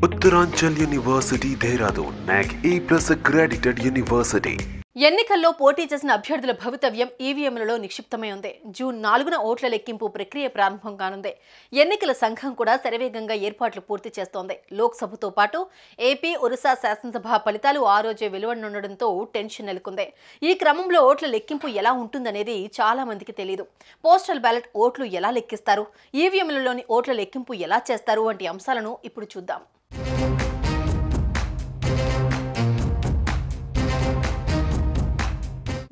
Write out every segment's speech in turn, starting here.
Uttaranchal University, Dehradun, NAC A+ accredited university. ఎన్నికల్లో పోటీ చేసిన అభ్యర్థుల భవితవ్యం ఈవీఎంలలో నిక్షిప్తమై ఉంది. జూన్ 4న ఓట్ల లెక్కింపు ప్రక్రియ ప్రారంభం కానుంది. ఎన్నికల సంఘం కూడా శరవేగంగా ఏర్పాట్లు పూర్తి చేస్తోంది. లోక్సభతో పాటు ఏపీ, ఒరిస్సా శాసనసభ ఫలితాలు ఆ రోజే వెలువడనుండడంతో టెన్షన్ నెలకొంది. ఈ క్రమంలో ఓట్ల లెక్కింపు ఎలా ఉంటుందనేది చాలా మందికి తెలియదు. పోస్టల్ బ్యాలెట్ ఓట్లు ఎలా లెక్కిస్తారు, ఈవీఎంలలోని ఓట్ల లెక్కింపు ఎలా చేస్తారు వంటి అంశాలను ఇప్పుడు చూద్దాం.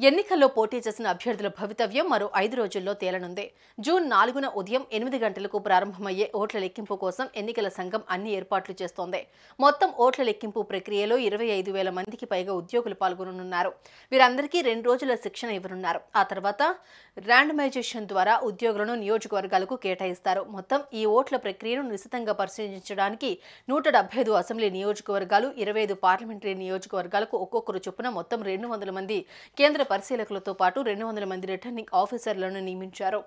ఎన్నికల్లో పోటీ చేసిన అభ్యర్థుల భవితవ్యం మరో 5 రోజుల్లో తేలనుంది. జూన్ 4న ఉదయం 8 గంటలకు ప్రారంభమయ్యే ఓట్ల లెక్కింపు కోసం ఎన్నికల సంఘం అన్ని ఏర్పాట్లు చేస్తోంది. మొత్తం ఓట్ల లెక్కింపు ప్రక్రియలో 25,000 మందికి పైగా ఉద్యోగులు పాల్గొననున్నారు. వీరందరికీ 2 రోజుల శిక్షణ ఇవ్వనున్నారు. ఆ తర్వాత ర్యాండమైజేషన్ ద్వారా ఉద్యోగులను నియోజకవర్గాలకు కేటాయిస్తారు. మొత్తం ఈ ఓట్ల ప్రక్రియను నిశితంగా పరిశీలించడానికి 175 అసెంబ్లీ నియోజకవర్గాలు, 25 పార్లమెంటరీ నియోజకవర్గాలకు ఒక్కొక్కరు చొప్పున మొత్తం 200 మంది కేంద్ర పరిశీలకులతో పాటు 200 మంది రిటర్నింగ్ ఆఫీసర్లను నియమించారు.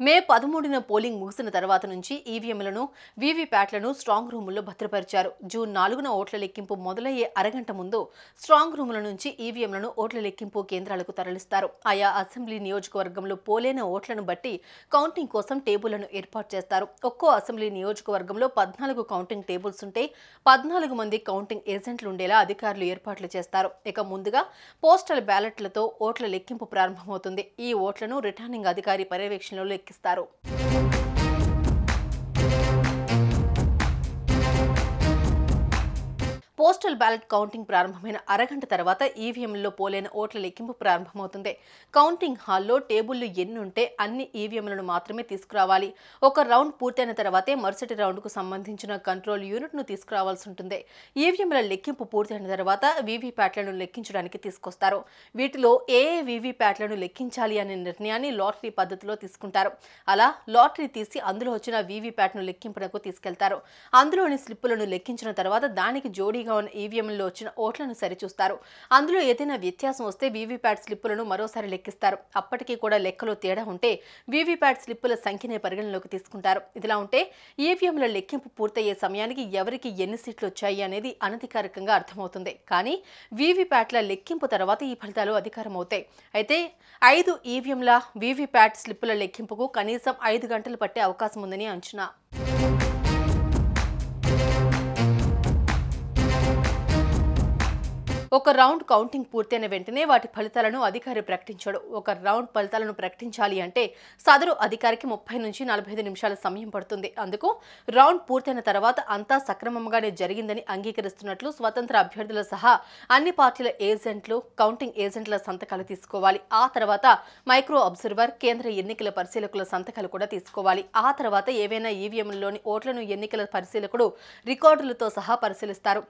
మే 13న పోలింగ్ ముగిసిన తర్వాత నుంచి ఈవీఎంలను, వీవీప్యాట్లను స్ట్రాంగ్ రూముల్లో భద్రపరిచారు. జూన్ 4న ఓట్ల లెక్కింపు మొదలయ్యే అరగంట ముందు స్ట్రాంగ్ రూముల నుంచి ఈవీఎంలను ఓట్ల లెక్కింపు కేంద్రాలకు తరలిస్తారు. ఆయా అసెంబ్లీ నియోజకవర్గంలో పోలైన ఓట్లను బట్టి కౌంటింగ్ కోసం టేబుళ్లను ఏర్పాటు చేస్తారు. ఒక్కో అసెంబ్లీ నియోజకవర్గంలో 14 కౌంటింగ్ టేబుల్స్ ఉంటే 14 మంది కౌంటింగ్ ఏజెంట్లు ఉండేలా అధికారులు ఏర్పాట్లు చేస్తారు. ఇక ముందుగా పోస్టల్ బ్యాలెట్లతో ఓట్ల లెక్కింపు ప్రారంభమవుతుంది. ఈ ఓట్లను రిటర్నింగ్ అధికారి పర్యవేక్షణలో లెక్కిస్తారు. పోస్టల్ బ్యాలెట్ కౌంటింగ్ ప్రారంభమైన అరగంట తర్వాత ఈవీఎంలలో పోలైన ఓట్ల లెక్కింపు ప్రారంభమవుతుంది. కౌంటింగ్ హాల్లో టేబుళ్లు ఎన్ని ఉంటే అన్ని ఈవీఎంలను మాత్రమే తీసుకురావాలి. ఒక రౌండ్ పూర్తయిన తర్వాతే మరుసటి రౌండ్కు సంబంధించిన కంట్రోల్ యూనిట్ను తీసుకురావాల్సి ఉంటుంది. ఈవీఎంల లెక్కింపు పూర్తయిన తర్వాత వీవీప్యాట్లను లెక్కించడానికి తీసుకొస్తారు. వీటిలో ఏ వీవీప్యాట్లను లెక్కించాలి అనే నిర్ణయాన్ని లాటరీ పద్ధతిలో తీసుకుంటారు. అలా లాటరీ తీసి అందులో వచ్చిన వీవీప్యాట్ను లెక్కింపునకు తీసుకెళ్తారు. అందులోని స్లిప్పులను లెక్కించిన తర్వాత దానికి జోడీగా ఉన్న ఈవీఎంలో వచ్చిన ఓట్లను సరిచూస్తారు. అందులో ఏదైనా వ్యత్యాసం వస్తే వీవీప్యాట్ స్లిప్పులను మరోసారి లెక్కిస్తారు. అప్పటికీ కూడా లెక్కలో తేడా ఉంటే వీవీప్యాట్ స్లిప్పుల సంఖ్యనే పరిగణలోకి తీసుకుంటారు. ఇదిలా ఉంటే ఈవీఎంల లెక్కింపు పూర్తయ్యే సమయానికి ఎవరికి ఎన్ని సీట్లు వచ్చాయి అనేది అనధికారికంగా అర్థమవుతుంది. కానీ వీవీప్యాట్ల లెక్కింపు తర్వాత ఈ ఫలితాలు అధికారమవుతాయి. అయితే 5 ఈవీఎంల వీవీప్యాట్ స్లిప్పుల లెక్కింపుకు కనీసం 5 గంటలు పట్టే అవకాశం ఉందని అంచనా. ఒక రౌండ్ కౌంటింగ్ పూర్తయిన వెంటనే వాటి ఫలితాలను అధికారి ప్రకటించాడు. ఒక రౌండ్ ఫలితాలను ప్రకటించాలి అంటే సదరు అధికారికి 30 నుంచి 45 నిమిషాల సమయం పడుతుంది. అందుకు రౌండ్ పూర్తయిన తర్వాత అంతా సక్రమంగానే జరిగిందని అంగీకరిస్తున్నట్లు స్వతంత్ర అభ్యర్థుల సహా అన్ని పార్టీల ఏజెంట్లు, కౌంటింగ్ ఏజెంట్ల సంతకాలు తీసుకోవాలి. ఆ తర్వాత మైక్రో అబ్జర్వర్, కేంద్ర ఎన్నికల పరిశీలకుల సంతకాలు కూడా తీసుకోవాలి. ఆ తర్వాత ఏవైనా ఈవీఎంలోని ఓట్లను ఎన్నికల పరిశీలకుడు రికార్డులతో సహా పరిశీలిస్తారు.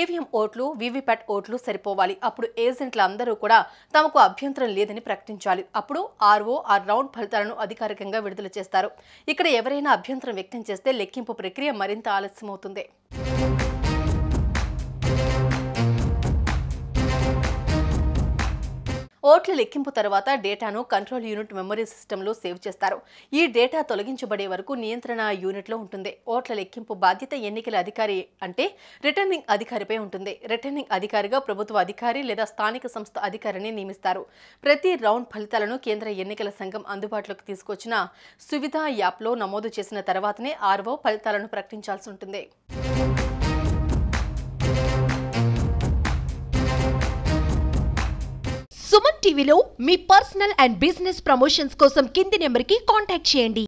ఈవీఎం ఓట్లు, వీవీప్యాట్ ఓట్లు సరిపోవాలి. అప్పుడు ఏజెంట్లు అందరూ కూడా తమకు అభ్యంతరం లేదని ప్రకటించాలి. అప్పుడు ఆర్ఓ ఆ రౌండ్ ఫలితాలను అధికారికంగా విడుదల చేస్తారు. ఇక్కడ ఎవరైనా అభ్యంతరం వ్యక్తం చేస్తే లెక్కింపు ప్రక్రియ మరింత ఆలస్యమవుతుంది. ఓట్ల లెక్కింపు తర్వాత డేటాను కంట్రోల్ యూనిట్ మెమరీ సిస్టంలో సేవ్ చేస్తారు. ఈ డేటా తొలగించబడే వరకు నియంత్రణ యూనిట్లో ఉంటుంది. ఓట్ల లెక్కింపు బాధ్యత ఎన్నికల అధికారి అంటే రిటర్నింగ్ అధికారిపై ఉంటుంది. రిటర్నింగ్ అధికారిగా ప్రభుత్వ అధికారి లేదా స్థానిక సంస్థ అధికారిని నియమిస్తారు. ప్రతి రౌండ్ ఫలితాలను కేంద్ర ఎన్నికల సంఘం అందుబాటులోకి తీసుకొచ్చిన సువిధ యాప్లో నమోదు చేసిన తర్వాతనే ఆర్ఓ ఫలితాలను ప్రకటించాల్సి ఉంటుంది. సుమన్ టీవీలో మీ పర్సనల్ అండ్ బిజినెస్ ప్రమోషన్స్ కోసం కింది నెంబర్కి కాంటాక్ట్ చేయండి.